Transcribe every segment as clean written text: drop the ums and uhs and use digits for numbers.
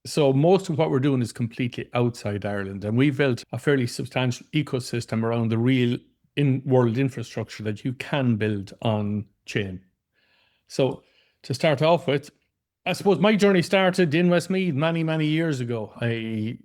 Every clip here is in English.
So most of what we're doing is completely outside Ireland, and we've built a fairly substantial ecosystem around the real in-world infrastructure that you can build on chain. So to start off with, I suppose my journey started in Westmeath many, many years ago. I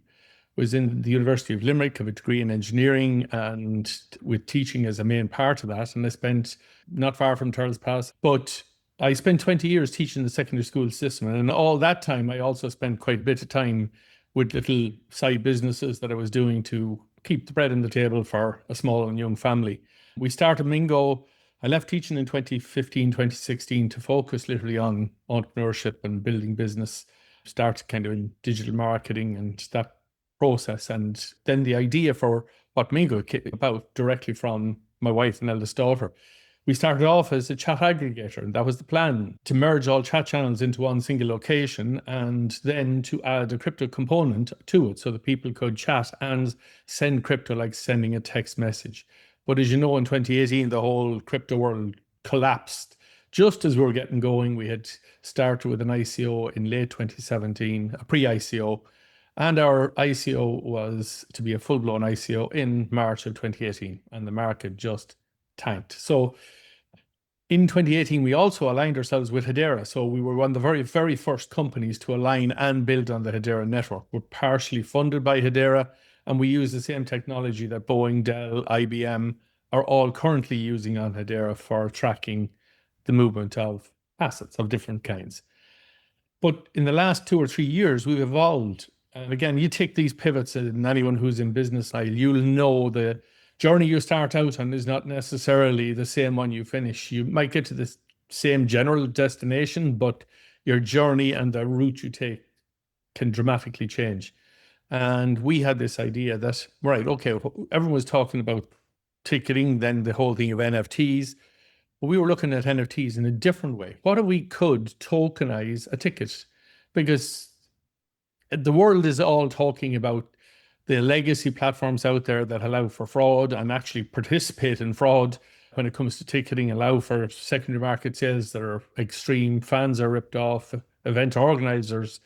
was in the University of Limerick, have a degree in engineering and with teaching as a main part of that. And I spent not far from Turles Pass, but I spent 20 years teaching the secondary school system. And in all that time, I also spent quite a bit of time with little side businesses that I was doing to keep the bread on the table for a small and young family. We started Mingo. I left teaching in 2015, 2016 to focus literally on entrepreneurship and building business, start kind of in digital marketing and that process. And then the idea for what Mingo came about directly from my wife and eldest daughter. We started off as a chat aggregator, and that was the plan, to merge all chat channels into one single location and then to add a crypto component to it so that people could chat and send crypto like sending a text message. But as you know, in 2018, the whole crypto world collapsed. Just as we were getting going, we had started with an ICO in late 2017, a pre-ICO, and our ICO was to be a full-blown ICO in March of 2018, and the market just tanked. So in 2018, we also aligned ourselves with Hedera. So we were one of the very, very first companies to align and build on the Hedera network. We're partially funded by Hedera, and we use the same technology that Boeing, Dell, IBM are all currently using on Hedera for tracking the movement of assets of different kinds. But in the last 2 or 3 years, we've evolved. And again, you take these pivots, and anyone who's in business style, you'll know the journey you start out on is not necessarily the same one you finish. You might get to the same general destination, but your journey and the route you take can dramatically change. And we had this idea that, right, okay, everyone was talking about ticketing, then the whole thing of NFTs. But we were looking at NFTs in a different way. What if we could tokenize a ticket? Because the world is all talking about the legacy platforms out there that allow for fraud and actually participate in fraud when it comes to ticketing, allow for secondary market sales that are extreme, fans are ripped off, event organizers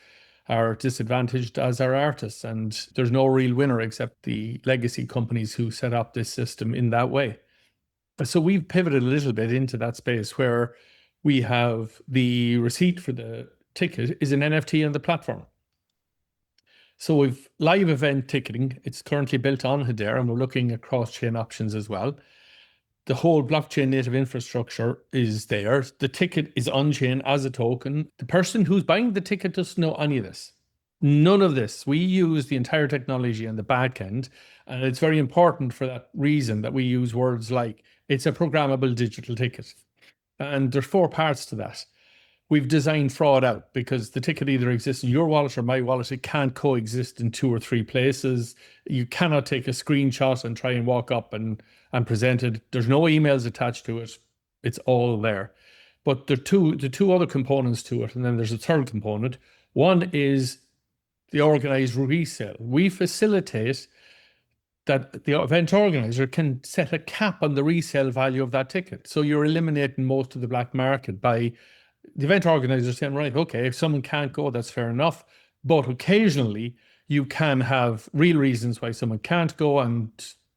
are disadvantaged, as are artists. And there's no real winner except the legacy companies who set up this system in that way. So we've pivoted a little bit into that space where we have the receipt for the ticket is an NFT on the platform. So we've live event ticketing. It's currently built on Hedera, and we're looking at cross-chain options as well. The whole blockchain native infrastructure is there. The ticket is on-chain as a token. The person who's buying the ticket doesn't know any of this. None of this. We use the entire technology on the back end, and it's very important for that reason that we use words like it's a programmable digital ticket. And there's 4 parts to that. We've designed fraud out because the ticket either exists in your wallet or my wallet. It can't coexist in 2 or 3 places. You cannot take a screenshot and try and walk up and present it. There's no emails attached to it. It's all there. But the two other components to it, and then there's a third component. One is the organized resale. We facilitate that the event organizer can set a cap on the resale value of that ticket. So you're eliminating most of the black market by the event organizer saying, right, okay, if someone can't go, that's fair enough. But occasionally you can have real reasons why someone can't go and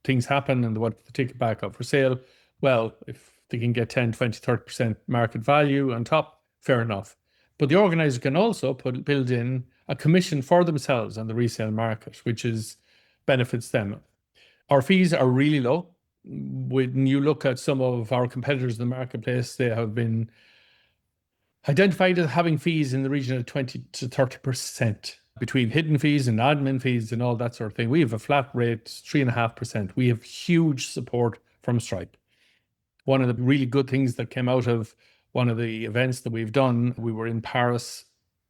things happen and they want the ticket back up for sale. Well, if they can get 10, 20, 30% market value on top, fair enough. But the organizer can also build in a commission for themselves on the resale market, which benefits them. Our fees are really low. When you look at some of our competitors in the marketplace, they have been identified as having fees in the region of 20 to 30% between hidden fees and admin fees and all that sort of thing. We have a flat rate, 3.5%. We have huge support from Stripe. One of the really good things that came out of one of the events that we've done, we were in Paris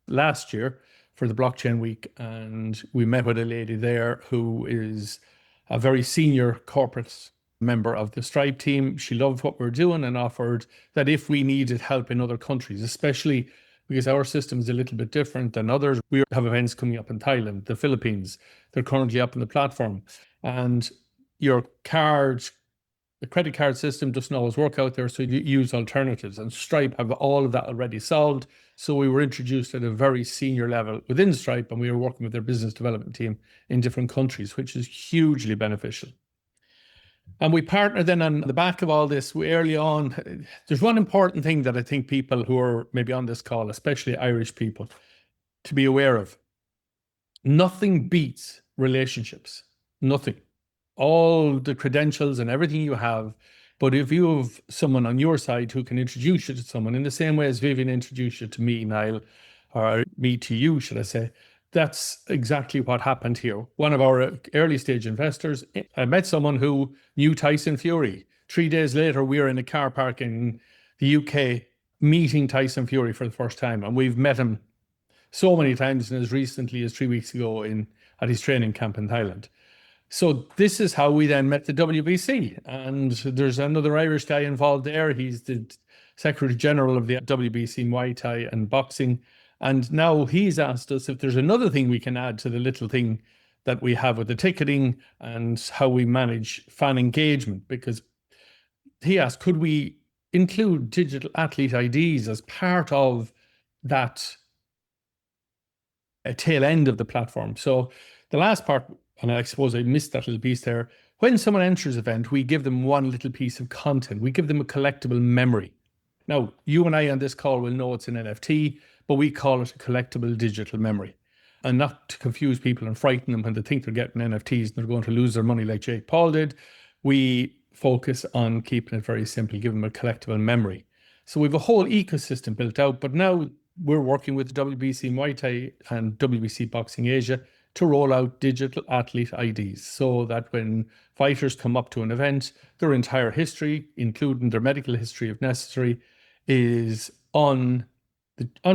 last year for the blockchain week, and we met with a lady there who is a very senior corporate member of the Stripe team. She loved what we're doing and offered that if we needed help in other countries, especially because our system is a little bit different than others. We have events coming up in Thailand, the Philippines. They're currently up on the platform. And your card, the credit card system doesn't always work out there, so you use alternatives. And Stripe have all of that already solved. So we were introduced at a very senior level within Stripe, and we were working with their business development team in different countries, which is hugely beneficial. And we partner then on the back of all this early on. There's one important thing that I think people who are maybe on this call, especially Irish people, to be aware of. Nothing beats relationships. Nothing. All the credentials and everything you have. But if you have someone on your side who can introduce you to someone in the same way as Vivian introduced you to me, Niall, or me to you, should I say, that's exactly what happened here. One of our early stage investors, I met someone who knew Tyson Fury. 3 days later, we were in a car park in the UK meeting Tyson Fury for the first time. And we've met him so many times, and as recently as 3 weeks ago at his training camp in Thailand. So this is how we then met the WBC. And there's another Irish guy involved there. He's the Secretary General of the WBC Muay Thai and boxing. And now he's asked us if there's another thing we can add to the little thing that we have with the ticketing and how we manage fan engagement. Because he asked, could we include digital athlete IDs as part of that tail end of the platform? So the last part, and I suppose I missed that little piece there. When someone enters an event, we give them one little piece of content. We give them a collectible memory. Now, you and I on this call will know it's an NFT, but we call it a collectible digital memory. And not to confuse people and frighten them when they think they're getting NFTs and they're going to lose their money like Jake Paul did, we focus on keeping it very simple, give them a collectible memory. So we have a whole ecosystem built out, but now we're working with WBC Muay Thai and WBC Boxing Asia to roll out digital athlete IDs so that when fighters come up to an event, their entire history, including their medical history if necessary, is on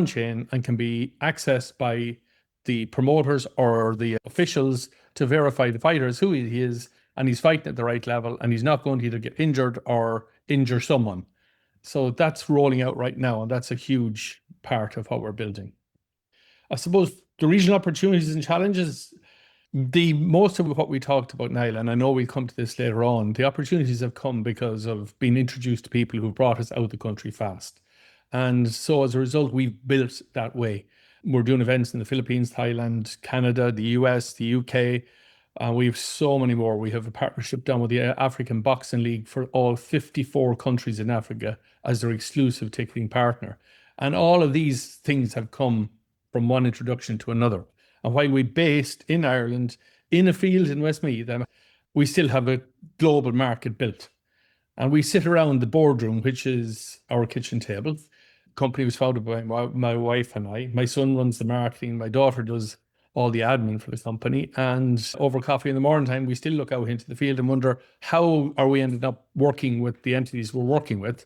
chain and can be accessed by the promoters or the officials to verify the fighter is who he is and he's fighting at the right level and he's not going to either get injured or injure someone. So that's rolling out right now, and that's a huge part of what we're building. I suppose the regional opportunities and challenges, the most of what we talked about, Niall, and I know we'll come to this later on, the opportunities have come because of being introduced to people who've brought us out of the country fast. And so as a result, we've built that way. We're doing events in the Philippines, Thailand, Canada, the US, the UK. We have so many more. We have a partnership done with the African Boxing League for all 54 countries in Africa as their exclusive ticketing partner. And all of these things have come from one introduction to another. And while we're based in Ireland, in a field in Westmeath, we still have a global market built. And we sit around the boardroom, which is our kitchen table. The company was founded by my wife and I. My son runs the marketing. My daughter does all the admin for the company. And over coffee in the morning time, we still look out into the field and wonder, how are we ended up working with the entities we're working with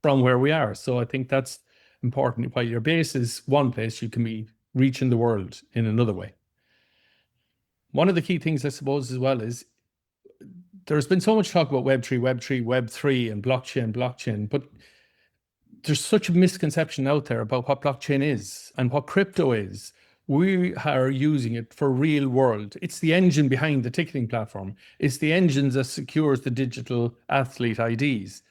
from where we are? So I think that's important. While your base is one place, you can be reaching the world in another way. One of the key things, I suppose, as well, is there's been so much talk about Web3, Web3, and blockchain, but there's such a misconception out there about what blockchain is and what crypto is. We are using it for real world. It's the engine behind the ticketing platform. It's the engine that secures the digital athlete IDs.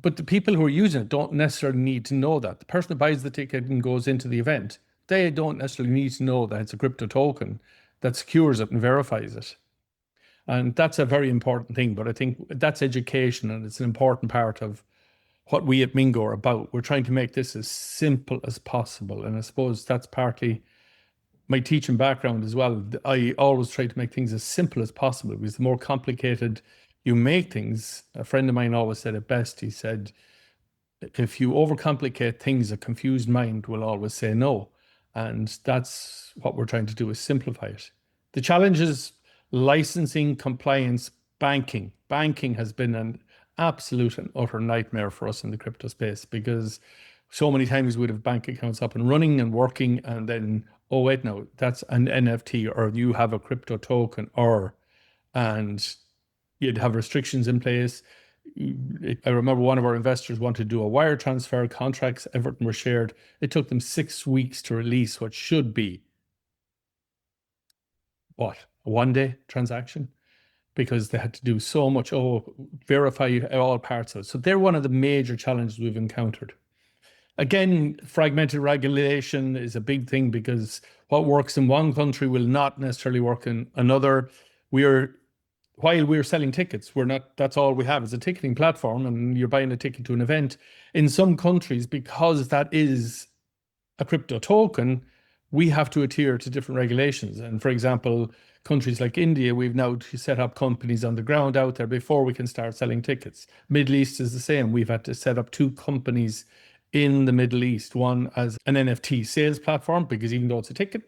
But the people who are using it don't necessarily need to know that. The person who buys the ticket and goes into the event, they don't necessarily need to know that it's a crypto token that secures it and verifies it. And that's a very important thing. But I think that's education, and it's an important part of what we at Mingo are about. We're trying to make this as simple as possible. And I suppose that's partly my teaching background as well. I always try to make things as simple as possible, because the more complicated you make things, a friend of mine always said it best. He said, if you overcomplicate things, a confused mind will always say no. And that's what we're trying to do, is simplify it. The challenge is licensing, compliance, banking. Banking has been an absolute and utter nightmare for us in the crypto space, because so many times we'd have bank accounts up and running and working, and then, oh wait, no, that's an NFT, or you have a crypto token, and you'd have restrictions in place. I remember one of our investors wanted to do a wire transfer, contracts, everything were shared. It took them 6 weeks to release what should be, a 1-day transaction, because they had to do so much, verify all parts of it. So they're one of the major challenges we've encountered. Again, fragmented regulation is a big thing because what works in one country will not necessarily work in another. We're While we're selling tickets, we're not, that's all we have is a ticketing platform and you're buying a ticket to an event. In some countries, because that is a crypto token, we have to adhere to different regulations. And for example, countries like India, we've now set up companies on the ground out there before we can start selling tickets. Middle East is the same. We've had to set up two companies in the Middle East, one as an NFT sales platform, because even though it's a ticket,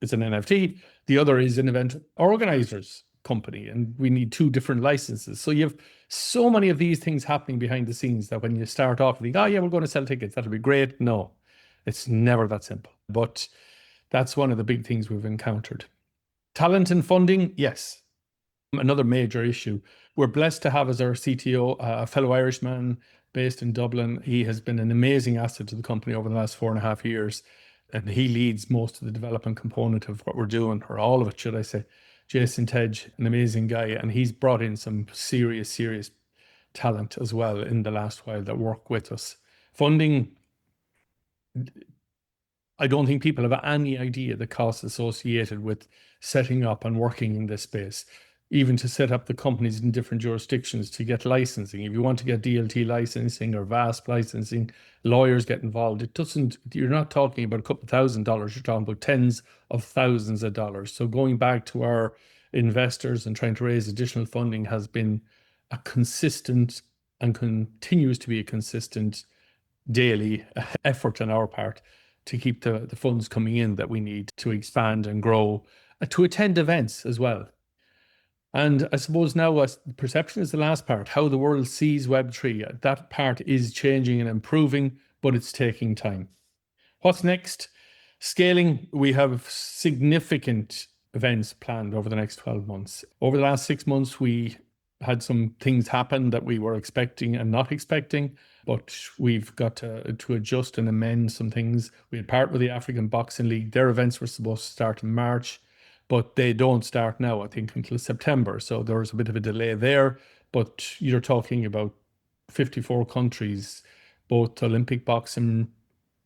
it's an NFT. The other is an event organizers company, and we need two different licenses. So you have so many of these things happening behind the scenes that when you start off, you think, oh yeah, we're going to sell tickets, that'll be great. No, it's never that simple. But that's one of the big things we've encountered. Talent and funding, yes, another major issue. We're blessed to have as our CTO a fellow Irishman based in Dublin. He has been an amazing asset to the company over the last 4.5 years, and he leads most of the development component of what we're doing, or all of it, should I say. Jason Tej, an amazing guy, and he's brought in some serious talent as well in the last while that work with us. Funding, I don't think people have any idea the costs associated with setting up and working in this space. Even to set up the companies in different jurisdictions to get licensing. If you want to get DLT licensing or VASP licensing, lawyers get involved. You're not talking about a couple of $1,000s, you're talking about tens of thousands of dollars. So going back to our investors and trying to raise additional funding has been a consistent and continues to be a consistent daily effort on our part to keep the funds coming in that we need to expand and grow, to attend events as well. And I suppose now perception is the last part, how the world sees Web3. That part is changing and improving, but it's taking time. What's next? Scaling. We have significant events planned over the next 12 months. Over the last 6 months, we had some things happen that we were expecting and not expecting, but we've got to adjust and amend some things. We had part with the African Boxing League. Their events were supposed to start in March, but they don't start now, I think, until September. So there was a bit of a delay there, but you're talking about 54 countries, both Olympic boxing,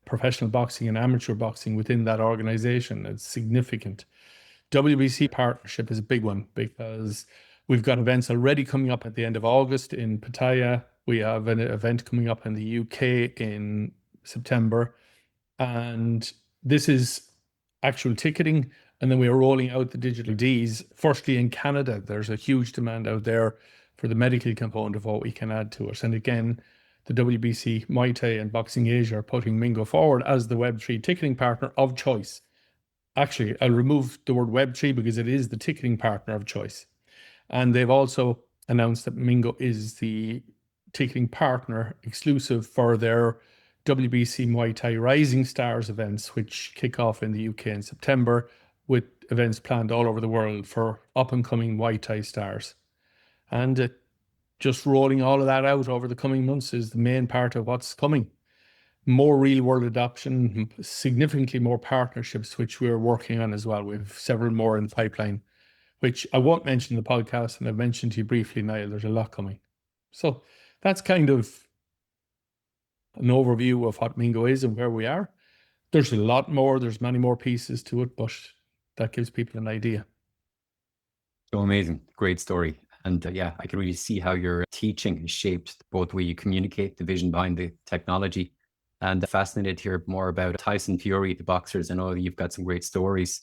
professional boxing and amateur boxing within that organization. It's significant. WBC partnership is a big one because we've got events already coming up at the end of August in Pattaya. We have an event coming up in the UK in September. And this is actual ticketing. And then we are rolling out the digital Ds. Firstly, in Canada, there's a huge demand out there for the medical component of what we can add to it. And again, the WBC, Muay Thai, and Boxing Asia are putting Mingo forward as the Web3 ticketing partner of choice. Actually, I'll remove the word Web3 because it is the ticketing partner of choice. And they've also announced that Mingo is the ticketing partner exclusive for their WBC Muay Thai Rising Stars events, which kick off in the UK in September, with events planned all over the world for up-and-coming Muay Thai stars. And just rolling all of that out over the coming months is the main part of what's coming. More real-world adoption, significantly more partnerships, which we're working on as well. We have several more in the pipeline, which I won't mention in the podcast, and I've mentioned to you briefly, Niall. There's a lot coming. So that's kind of an overview of what Mingo is and where we are. There's a lot more. There's many more pieces to it, but that gives people an idea. So amazing. Great story. And yeah, I can really see how your teaching has shaped both the way you communicate, the vision behind the technology. And fascinated to hear more about Tyson Fury, the boxers. I know you've got some great stories.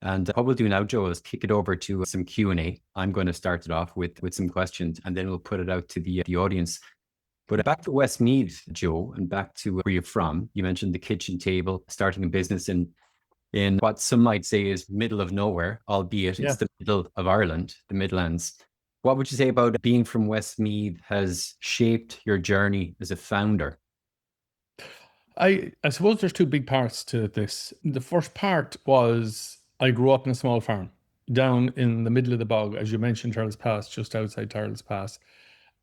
And what we'll do now, Joe, is kick it over to some Q&A. I'm going to start it off with some questions, and then we'll put it out to the audience. But back to Westmeath, Joe, and back to where you're from. You mentioned the kitchen table, starting a business in what some might say is middle of nowhere, albeit it's the middle of Ireland, the Midlands. What would you say about being from Westmeath has shaped your journey as a founder? I suppose there's two big parts to this. The first part was I grew up in a small farm down in the middle of the bog, as you mentioned, Turles Pass, just outside Turles Pass.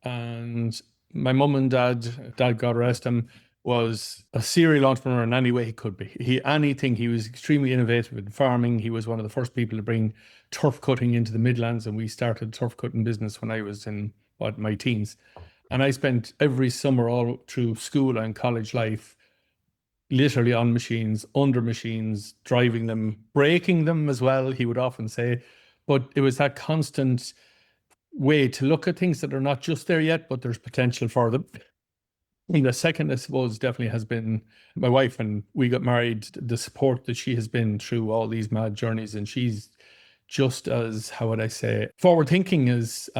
And my mum and dad, God rest him, was a serial entrepreneur in any way he could be. He was extremely innovative in farming. He was one of the first people to bring turf cutting into the Midlands, and we started turf cutting business when I was in my teens. And I spent every summer all through school and college life literally on machines, under machines, driving them, breaking them as well, he would often say. But it was that constant way to look at things that are not just there yet, but there's potential for them. And the second, I suppose, definitely has been my wife. And we got married, the support that she has been through all these mad journeys. And she's just as, how would I say, forward thinking as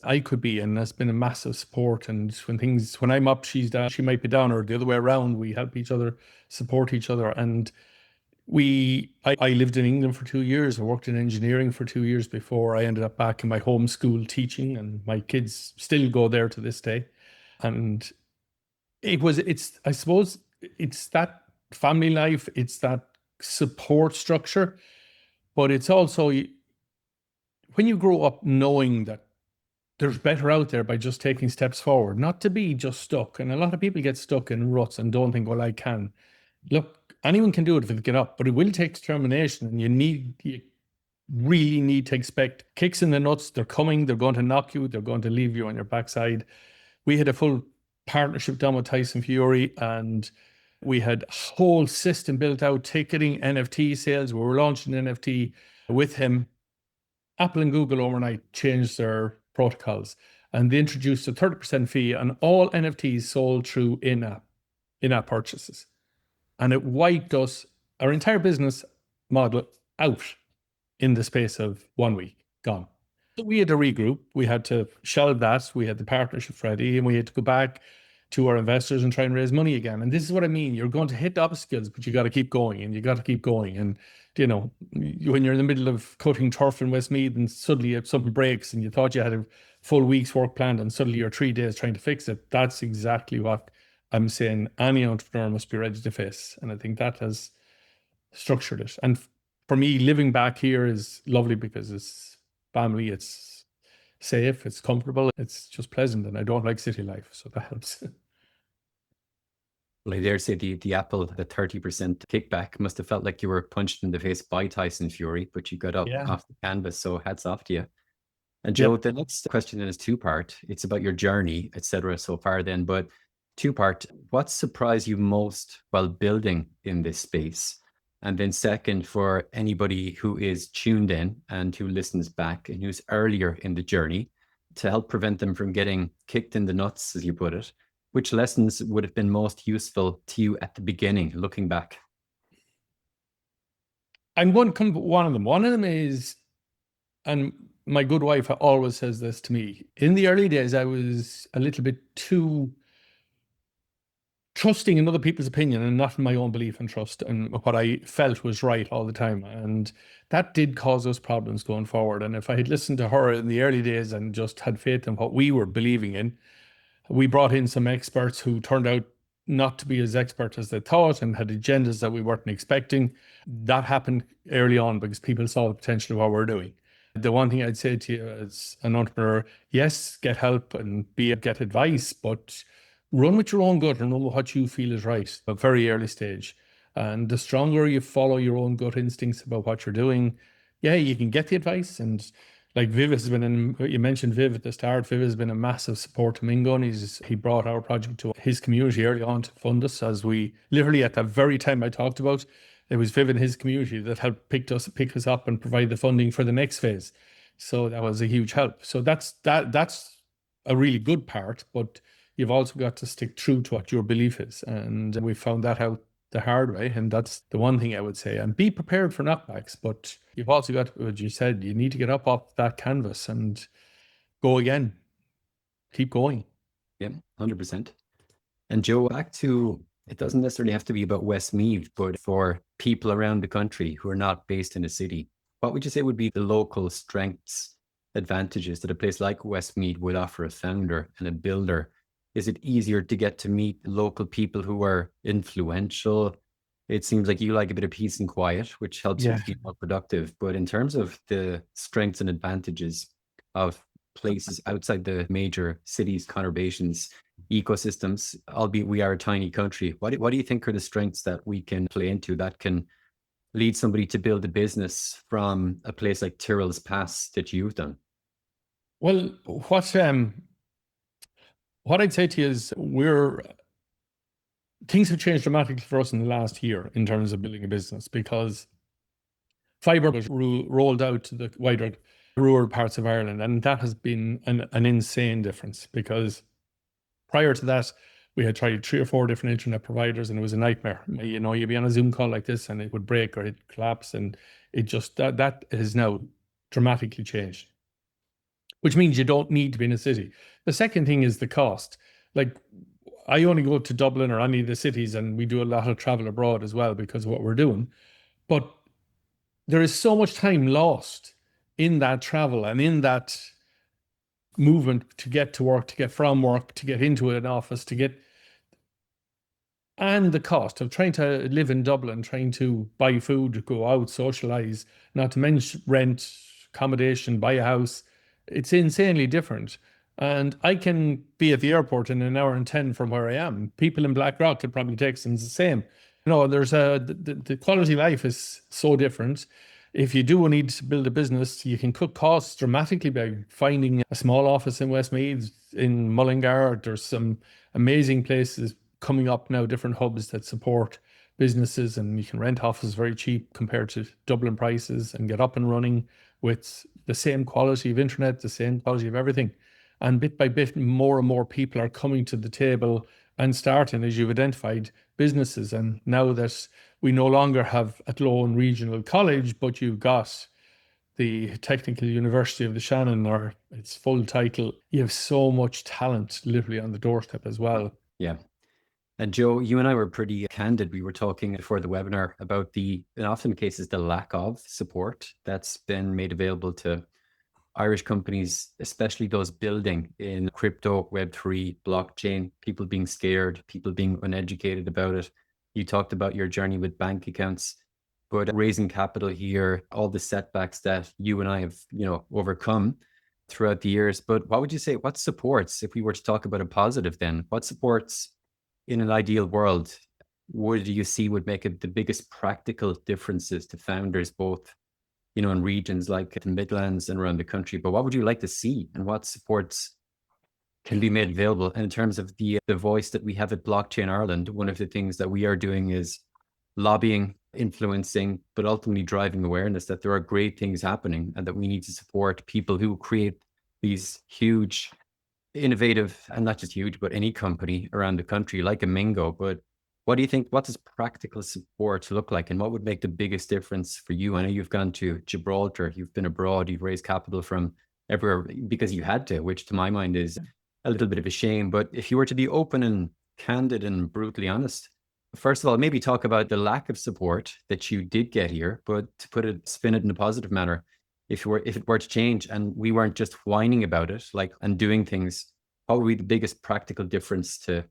I could be, and that's been a massive support. And when I'm up, she's down, she might be down, or the other way around. We help each other, support each other. And I lived in England for 2 years. I worked in engineering for 2 years before I ended up back in my home school teaching, and my kids still go there to this day. And I suppose it's that family life, it's that support structure, but it's also when you grow up knowing that there's better out there by just taking steps forward, not to be just stuck. And a lot of people get stuck in ruts and don't think, well, I can. Look, anyone can do it if they get up, but it will take determination, and you really need to expect kicks in the nuts. They're coming, they're going to knock you, they're going to leave you on your backside. We had a full partnership done with Tyson Fury, and we had a whole system built out, ticketing, NFT sales. We were launching NFT with him. Apple and Google overnight changed their protocols, and they introduced a 30% fee on all NFTs sold through in-app purchases. And it wiped our entire business model out in the space of 1 week, gone. So we had to regroup. We had to shelve that. We had the partnership ready, and we had to go back to our investors and try and raise money again. And this is what I mean. You're going to hit obstacles, but you got to keep going, and you got to keep going. And, when you're in the middle of cutting turf in Westmeath and suddenly something breaks and you thought you had a full week's work planned and suddenly you're 3 days trying to fix it, that's exactly what I'm saying any entrepreneur must be ready to face. And I think that has structured it. And for me, living back here is lovely because it's family, it's safe, it's comfortable, it's just pleasant, and I don't like city life, so that helps. Well, I dare say the Apple, the 30% kickback must have felt like you were punched in the face by Tyson Fury, but you got up Yeah. off the canvas. So hats off to you. And Yep. Joe, the next question is two-part. It's about your journey, etc. so far then, but two-part. What surprised you most while building in this space? And then second, for anybody who is tuned in and who listens back and who's earlier in the journey, to help prevent them from getting kicked in the nuts, as you put it, which lessons would have been most useful to you at the beginning, looking back? I'm going to come to one of them. One of them is, and my good wife always says this to me, in the early days, I was a little bit too trusting in other people's opinion and not in my own belief and trust and what I felt was right all the time. And that did cause us problems going forward. And if I had listened to her in the early days and just had faith in what we were believing in, we brought in some experts who turned out not to be as expert as they thought and had agendas that we weren't expecting. That happened early on because people saw the potential of what we're doing. The one thing I'd say to you as an entrepreneur, yes, get help and get advice, but run with your own gut and know what you feel is right at a very early stage. And the stronger you follow your own gut instincts about what you're doing, yeah, you can get the advice. And like Viv has been you mentioned Viv at the start. Viv has been a massive support to Mingo, and he brought our project to his community early on to fund us, as we literally at that very time I talked about, it was Viv and his community that helped pick us up and provide the funding for the next phase. So that was a huge help. So that's a really good part, but you've also got to stick true to what your belief is. And we found that out the hard way. And that's the one thing I would say. And be prepared for knockbacks. But you've also got, what you said, you need to get up off that canvas and go again. Keep going. Yeah, 100%. And Joe, back to, it doesn't necessarily have to be about Westmeath, but for people around the country who are not based in a city, what would you say would be the local strengths, advantages that a place like Westmeath would offer a founder and a builder? Is it easier to get to meet local people who are influential? It seems like you like a bit of peace and quiet, which helps you to be more productive. But in terms of the strengths and advantages of places outside the major cities, conurbations, ecosystems, albeit we are a tiny country, what do you think are the strengths that we can play into that can lead somebody to build a business from a place like Tyrrell's Pass that you've done? Well, what I'd say to you is things have changed dramatically for us in the last year in terms of building a business, because fibre was rolled out to the wider rural parts of Ireland, and that has been an insane difference, because prior to that, we had tried 3 or 4 different internet providers, and it was a nightmare. You know, you'd be on a Zoom call like this and it would break or it'd collapse, and it just, that has now dramatically changed, which means you don't need to be in a city. The second thing is the cost. Like, I only go to Dublin or any of the cities, and we do a lot of travel abroad as well because of what we're doing. But there is so much time lost in that travel and in that movement to get to work, to get from work, to get into an office, and the cost of trying to live in Dublin, trying to buy food, go out, socialize, not to mention rent, accommodation, buy a house. It's insanely different. And I can be at the airport in an hour and 10 from where I am. People in Blackrock could probably take things the same. You know, the quality of life is so different. If you do need to build a business, you can cut costs dramatically by finding a small office in Westmeath, in Mullingar. There's some amazing places coming up now, different hubs that support businesses, and you can rent offices very cheap compared to Dublin prices and get up and running with the same quality of internet, the same quality of everything. And bit by bit, more and more people are coming to the table and starting, as you've identified, businesses. And now that we no longer have Athlone Regional College, but you've got the Technical University of the Shannon, or its full title, you have so much talent literally on the doorstep as well. Yeah. And Joe, you and I were pretty candid. We were talking before the webinar about in often cases, the lack of support that's been made available to Irish companies, especially those building in crypto, Web3, blockchain, people being scared, people being uneducated about it. You talked about your journey with bank accounts, but raising capital here, all the setbacks that you and I have, overcome throughout the years. But what would you say, what supports, if we were to talk about a positive then, what supports in an ideal world would you see would make it the biggest practical differences to founders, both in regions like the Midlands and around the country? But what would you like to see, and what supports can be made available? And in terms of the voice that we have at Blockchain Ireland, one of the things that we are doing is lobbying, influencing, but ultimately driving awareness that there are great things happening and that we need to support people who create these huge, innovative, and not just huge, but any company around the country like a Mingo. But what do you think, what does practical support look like, and what would make the biggest difference for you? I know you've gone to Gibraltar, you've been abroad, you've raised capital from everywhere because you had to, which to my mind is a little bit of a shame. But if you were to be open and candid and brutally honest, first of all, maybe talk about the lack of support that you did get here, but to spin it in a positive manner. If it were to change and we weren't just whining about it, and doing things, what would be the biggest practical difference to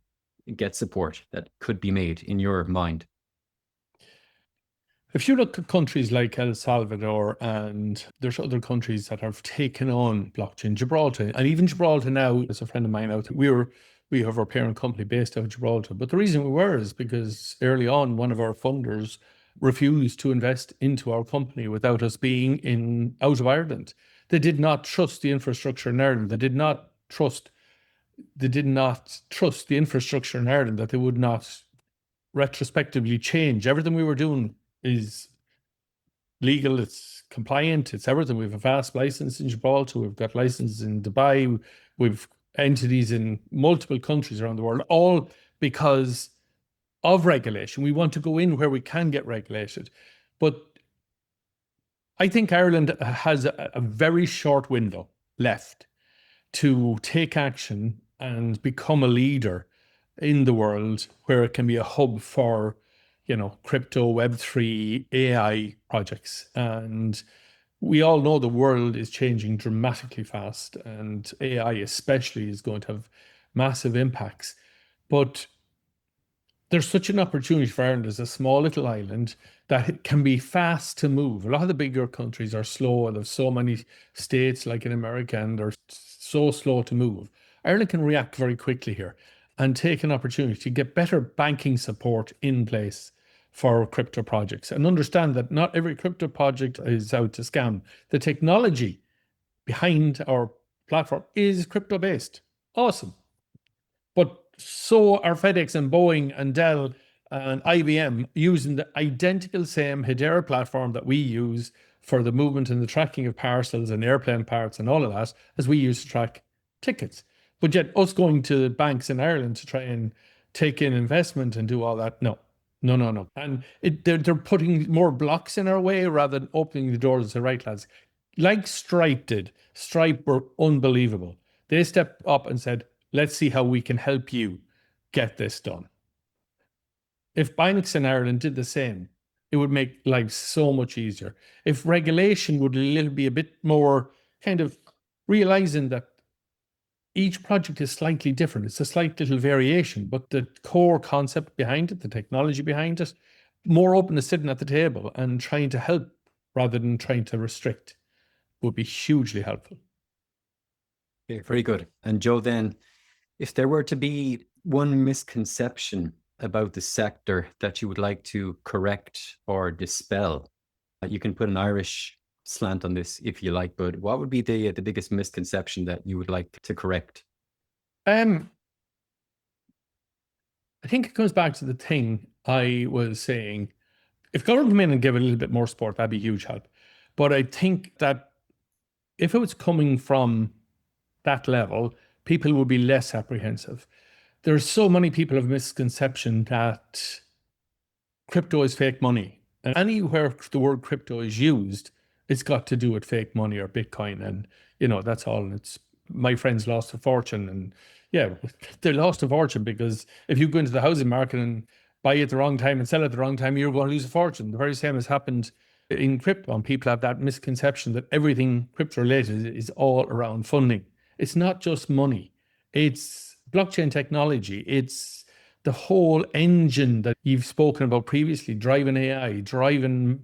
get support that could be made in your mind? If you look at countries like El Salvador, and there's other countries that have taken on blockchain, Gibraltar, and even Gibraltar now, as a friend of mine out, we have our parent company based out of Gibraltar. But the reason we were is because early on, one of our funders refused to invest into our company without us being out of Ireland. They did not trust the infrastructure in Ireland. They did not trust the infrastructure in Ireland, that they would not retrospectively change. Everything we were doing is legal, it's compliant, it's everything. We have a vast license in Gibraltar, we've got licenses in Dubai, we've entities in multiple countries around the world, all because of regulation. We want to go in where we can get regulated. But I think Ireland has a very short window left to take action and become a leader in the world, where it can be a hub for, crypto, Web3, AI projects. And we all know the world is changing dramatically fast, and AI especially is going to have massive impacts. But there's such an opportunity for Ireland as a small little island that it can be fast to move. A lot of the bigger countries are slow, and there's so many states like in America, and they're so slow to move. Ireland can react very quickly here and take an opportunity to get better banking support in place for crypto projects, and understand that not every crypto project is out to scam. The technology behind our platform is crypto based. Awesome. But So are FedEx and Boeing and Dell and IBM using the identical same Hedera platform that we use for the movement and the tracking of parcels and airplane parts and all of that as we use to track tickets. But yet us going to banks in Ireland to try and take in investment and do all that, no. No, no, no. And they're putting more blocks in our way rather than opening the doors and say, right, lads, like Stripe did. Stripe were unbelievable. They stepped up and said, let's see how we can help you get this done. If Binance in Ireland did the same, it would make life so much easier. If regulation would be a bit more kind of realizing that each project is slightly different. It's a slight little variation, but the core concept behind it, the technology behind it, more open to sitting at the table and trying to help rather than trying to restrict would be hugely helpful. Okay, very good. And Joe, then, if there were to be one misconception about the sector that you would like to correct or dispel, you can put an Irish slant on this if you like, but what would be the biggest misconception that you would like to correct? I think it comes back to the thing I was saying. If government come in and give a little bit more support, that'd be huge help. But I think that if it was coming from that level, people would be less apprehensive. There's so many people have misconception that crypto is fake money. And anywhere the word crypto is used, it's got to do with fake money or Bitcoin. And, that's all. And it's my friends lost a fortune. And yeah, they lost a fortune because if you go into the housing market and buy it the wrong time and sell it the wrong time, you're going to lose a fortune. The very same has happened in crypto. And people have that misconception that everything crypto related is all around funding. It's not just money. It's blockchain technology. It's the whole engine that you've spoken about previously, driving AI, driving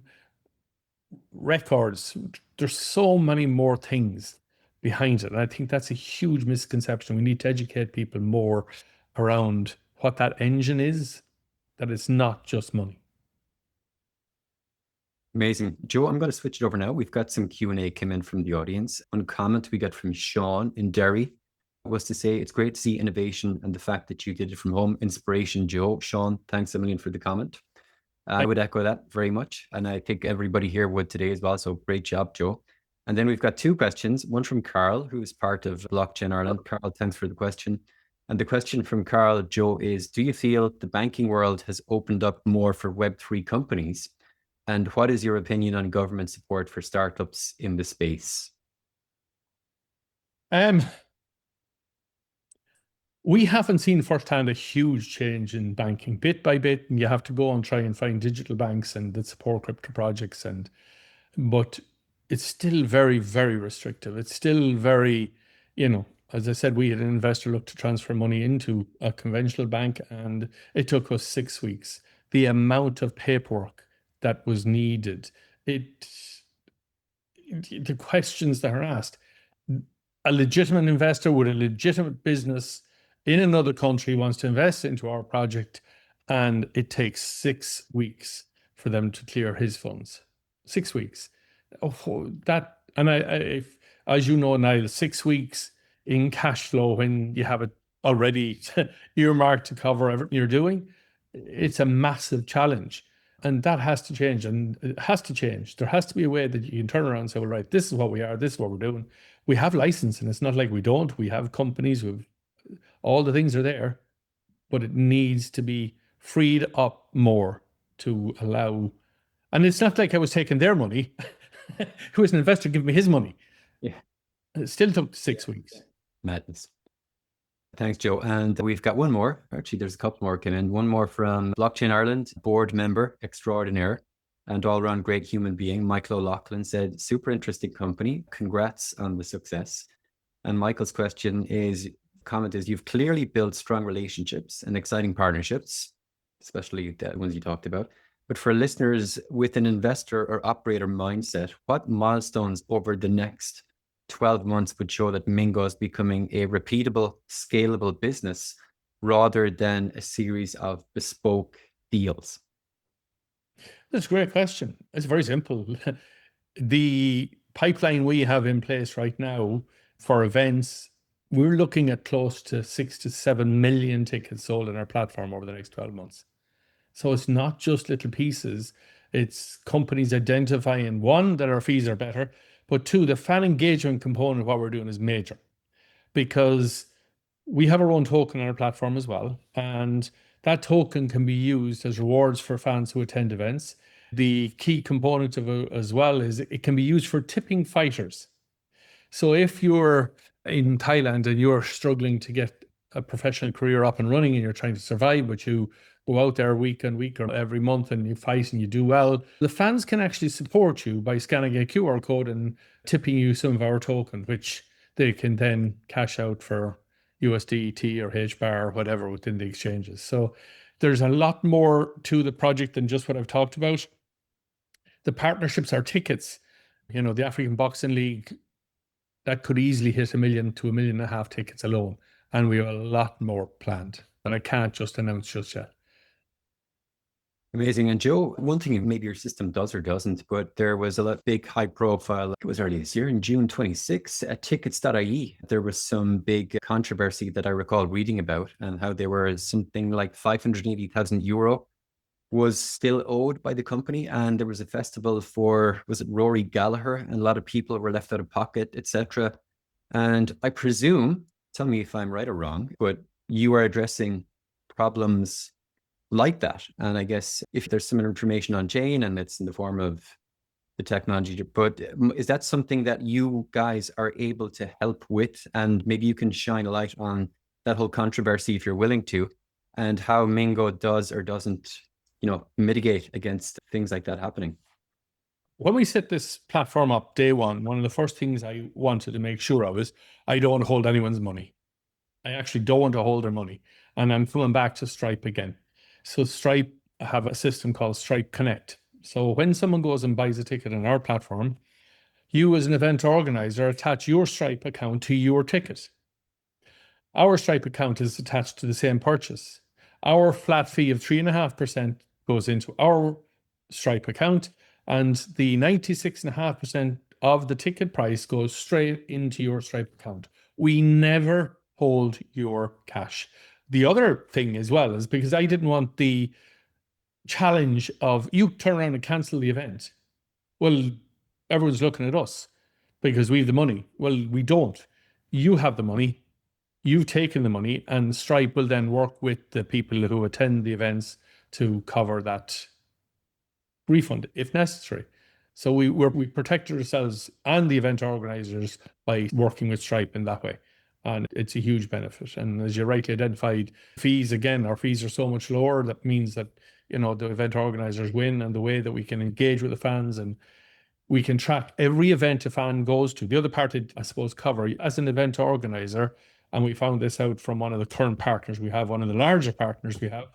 records. There's so many more things behind it. And I think that's a huge misconception. We need to educate people more around what that engine is, that it's not just money. Amazing. Joe, I'm going to switch it over now. We've got some Q&A come in from the audience. One comment we got from Sean in Derry was to say, it's great to see innovation and the fact that you did it from home. Inspiration, Joe. Sean, thanks a million for the comment. I would echo that very much. And I think everybody here would today as well. So great job, Joe. And then we've got two questions. One from Carl, who is part of Blockchain Ireland. Carl, thanks for the question. And the question from Carl, Joe, is, do you feel the banking world has opened up more for Web3 companies? And what is your opinion on government support for startups in the space? We haven't seen firsthand a huge change in banking bit by bit, and you have to go and try and find digital banks and that support crypto projects. But it's still very, very restrictive. It's still very, as I said, we had an investor look to transfer money into a conventional bank, and it took us 6 weeks. The amount of paperwork that was needed, the questions that are asked. A legitimate investor with a legitimate business in another country wants to invest into our project, and it takes 6 weeks for them to clear his funds. 6 weeks. As you know, Niall, 6 weeks in cash flow when you have it already earmarked to cover everything you're doing, it's a massive challenge. And that has to change, and it has to change. There has to be a way that you can turn around and say, well, right, this is what we are, this is what we're doing. We have license, and it's not like we don't. We have companies with all the things are there, but it needs to be freed up more to allow. And it's not like I was taking their money. Who was an investor giving me his money? Yeah. It still took 6 weeks. Madness. Thanks, Joe. And we've got one more. Actually, there's a couple more coming in. One more from Blockchain Ireland, board member extraordinaire and all-around great human being. Michael O'Loughlin said, super interesting company. Congrats on the success. And Michael's comment is, you've clearly built strong relationships and exciting partnerships, especially the ones you talked about. But for listeners with an investor or operator mindset, what milestones over the next 12 months would show that Mingo is becoming a repeatable, scalable business rather than a series of bespoke deals? That's a great question. It's very simple. The pipeline we have in place right now for events we're looking at close to 6 to 7 million tickets sold on our platform over the next 12 months. So it's not just little pieces. It's companies identifying, one, that our fees are better, but two, the fan engagement component of what we're doing is major, because we have our own token on our platform as well. And that token can be used as rewards for fans who attend events. The key component of it as well is it can be used for tipping fighters. So if you're in Thailand and you're struggling to get a professional career up and running and you're trying to survive, but you go out there week on week or every month and you fight and you do well, the fans can actually support you by scanning a QR code and tipping you some of our token, which they can then cash out for USDT or HBAR or whatever within the exchanges. So there's a lot more to the project than just what I've talked about. The partnerships are tickets. You know, the African Boxing League, that could easily hit 1 million to 1.5 million tickets alone. And we have a lot more planned that I can't just announce just yet. Amazing. And Joe, one thing maybe your system does or doesn't, but there was a big high profile, it was early this year in June 26 at tickets.ie. There was some big controversy that I recall reading about, and how there were something like 580,000 euro was still owed by the company. And there was a festival for, was it Rory Gallagher? And a lot of people were left out of pocket, etc. And I presume, tell me if I'm right or wrong, but you are addressing problems like that. And I guess if there's some information on chain and it's in the form of the technology, but is that something that you guys are able to help with? And maybe you can shine a light on that whole controversy if you're willing to, and how Mingo does or doesn't, mitigate against things like that happening. When we set this platform up day one of the first things I wanted to make sure of is I don't hold anyone's money. I actually don't want to hold their money. And I'm coming back to Stripe again. So Stripe have a system called Stripe Connect. So when someone goes and buys a ticket on our platform, you as an event organizer attach your Stripe account to your ticket. Our Stripe account is attached to the same purchase. Our flat fee of 3.5% goes into our Stripe account, and the 96.5% of the ticket price goes straight into your Stripe account. We never hold your cash. The other thing as well is because I didn't want the challenge of you turn around and cancel the event. Well, everyone's looking at us because we have the money. Well, we don't. You have the money. You've taken the money, and Stripe will then work with the people who attend the events to cover that refund if necessary. So we protected ourselves and the event organizers by working with Stripe in that way. And it's a huge benefit. And as you rightly identified, fees, again, our fees are so much lower. That means that, the event organizers win, and the way that we can engage with the fans, and we can track every event a fan goes to. The other part, I suppose, cover as an event organizer, and we found this out from one of the current partners we have, one of the larger partners we have.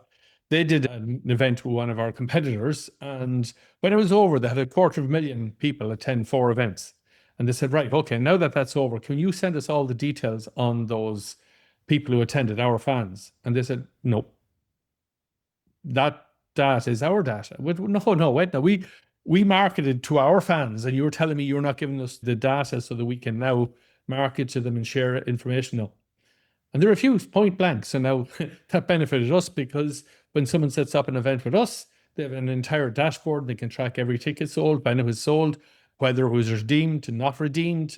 They did an event with one of our competitors, and when it was over, they had 250,000 people attend 4 events. And they said, right, okay, now that that's over, can you send us all the details on those people who attended, our fans? And they said, no. That data is our data. No, wait, no, we marketed to our fans, and you were telling me you're not giving us the data so that we can now market to them and share information. No. And they refused point blank. So now that benefited us, because when someone sets up an event with us, they have an entire dashboard. They can track every ticket sold, when it was sold, whether it was redeemed, not redeemed,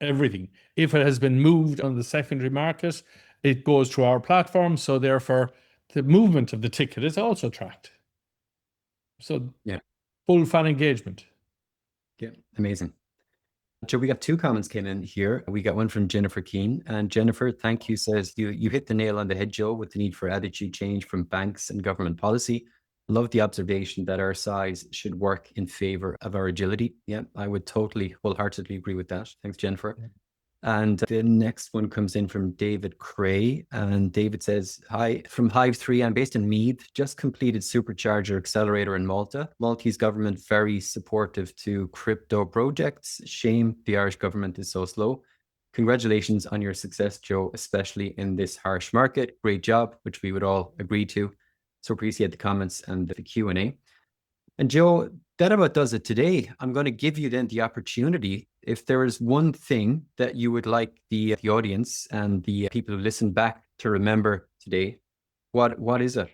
everything. If it has been moved on the secondary market, it goes through our platform. So therefore, the movement of the ticket is also tracked. So yeah, full fan engagement. Yeah, amazing. Joe, we got 2 comments came in here. We got one from Jennifer Keane. And Jennifer, thank you, says, you hit the nail on the head, Joe, with the need for attitude change from banks and government policy. Love the observation that our size should work in favor of our agility. Yeah, I would totally wholeheartedly agree with that. Thanks, Jennifer. Yeah. And the next one comes in from David Cray. And David says, hi, from Hive 3, I'm based in Meath, just completed Supercharger Accelerator in Malta. Maltese government very supportive to crypto projects. Shame the Irish government is so slow. Congratulations on your success, Joe, especially in this harsh market. Great job, which we would all agree to. So appreciate the comments and the Q&A. And Joe, That about does it today. I'm going to give you then the opportunity. If there is one thing that you would like the audience and the people who listen back to remember today, what is it?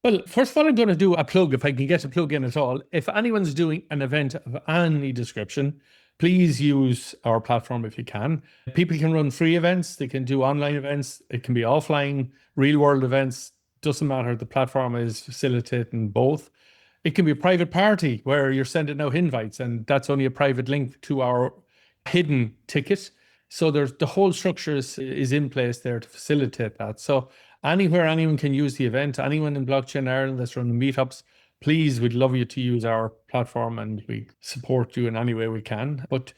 Well, first of all, I'm going to do a plug, if I can get a plug in at all. If anyone's doing an event of any description, please use our platform if you can. People can run free events, they can do online events, it can be offline, real world events, doesn't matter. The platform is facilitating both. It can be a private party where you're sending out invites, and that's only a private link to our hidden ticket. So there's the whole structure is in place there to facilitate that. So anywhere anyone can use the event, anyone in Blockchain Ireland that's running meetups, please, we'd love you to use our platform and we support you in any way we can. But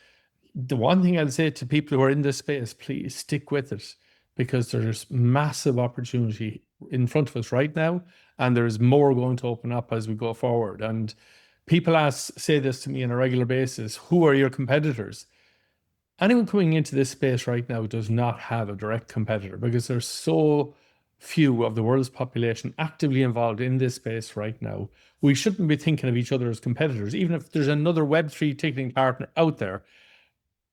the one thing I'll say to people who are in this space, please stick with it, because there's massive opportunity in front of us right now, and there's more going to open up as we go forward. And people say this to me on a regular basis: who are your competitors? Anyone coming into this space right now does not have a direct competitor, because there's so few of the world's population actively involved in this space right now. We shouldn't be thinking of each other as competitors, even if there's another Web3 ticketing partner out there.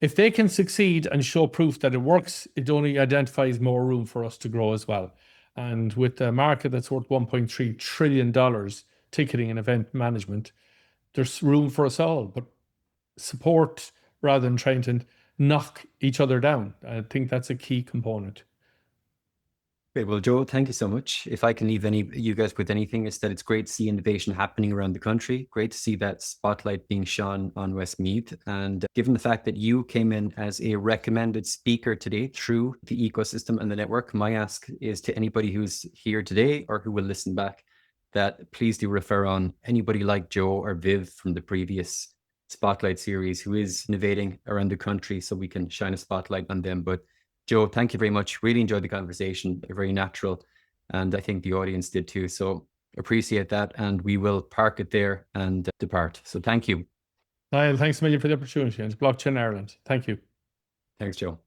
If they can succeed and show proof that it works, it only identifies more room for us to grow as well. And with a market that's worth $1.3 trillion ticketing and event management, there's room for us all. But support rather than trying to knock each other down. I think that's a key component. Great. Well, Joe, thank you so much. If I can leave you guys with anything, is that it's great to see innovation happening around the country. Great to see that spotlight being shone on Westmeath. And given the fact that you came in as a recommended speaker today through the ecosystem and the network, my ask is to anybody who's here today or who will listen back, that please do refer on anybody like Joe or Viv from the previous Spotlight series who is innovating around the country, so we can shine a spotlight on them. But Joe, thank you very much. Really enjoyed the conversation. Very natural. And I think the audience did too. So appreciate that. And we will park it there and depart. So thank you. Niall, thanks a million for the opportunity. It's Blockchain Ireland. Thank you. Thanks, Joe.